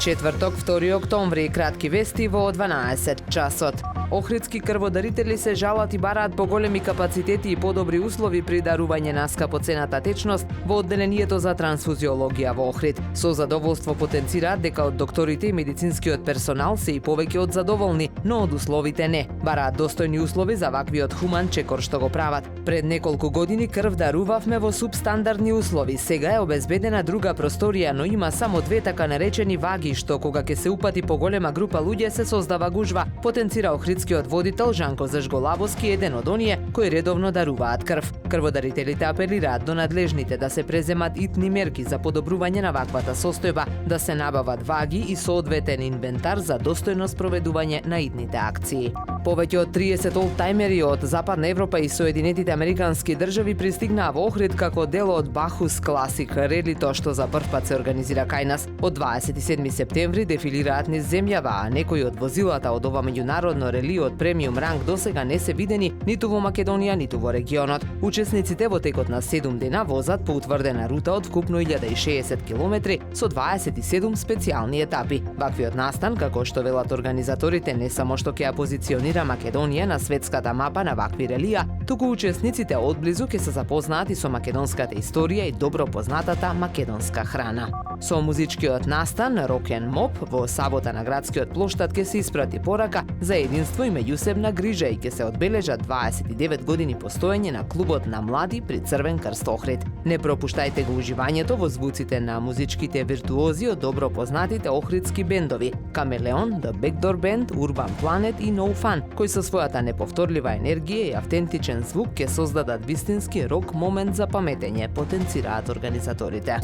Четврток, 2 октомври, кратки вести во 12 часот. Охридски крводарители се жалат и бараат поголеми капацитети и подобри услови при дарување на скапоцената течност во одделението за трансфузиологија во Охрид. Со задоволство потенцираат дека од докторите и медицинскиот персонал се и повеќе од задоволни, но од условите не. Бараат достојни услови за ваквиот хуман чекор што го прават. Пред неколку години крв дарувавме во субстандардни услови. Сега е обезбедена друга просторија, но има само две така наречени ваги, што кога ќе се упати поголема група луѓе се создава гужва, потенцира охридскиот водител Жанко Зашголабовски, еден од оние кои редовно даруваат крв. Крводарителите апелираат до надлежните да се преземат итни мерки за подобрување на ваквата состојба, да се набават ваги и соодветен инвентар за достојно спроведување на итните акции. Повеќе од 30 олдтајмери од Западна Европа и Соединетите Американски држави пристигнаа во Охрид како дел од Бахус Класик релито што за прв пат се организира кај нас. Од 27 септември дефилираат низ земјава, а некои од возилата од ова меѓународно рели од премиум ранг досега не се видени ниту во Македонија, ниту во регионот. Учесниците во текот на 7 дена возат по утврдена рута од вкупно 1060 километри со 27 специјални етапи. Ваквиот настан, како што велат организаторите, не само што ќе ја позиционира Македонија на светската мапа на вакви релија, туку учесниците одблизу ќе се запознаат и со македонската историја и добро познатата македонска храна. Со музичкиот настан Rock and Mop во сабота на градскиот плоштад ќе се испрати порака за единство и меѓусебна грижа и ќе се одбележат 29 години постоење на клубот на млади при Црвен крст Охрид. Не пропуштајте го уживањето во звуците на музичките виртуози од добро познатите охридски бендови Камелеон, The Backdoor Band, Urban Planet и No Fun, кои со својата неповторлива енергија и автентичен звук ќе создадат вистински рок момент за паметење, потенцираат организаторите.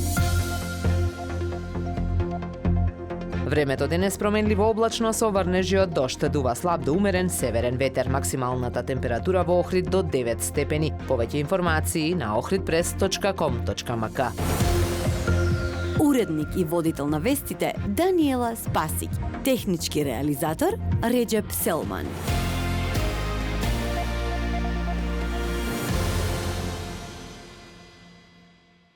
Времето денес променливо облачно со врнежи од дожд, дува слаб до умерен северен ветер, максималната температура во Охрид до 9 степени. Повеќе информации на ohridpress.com.mk. Уредник и водител на вестите Даниела Спасик, технички реализатор Реджеп Селман.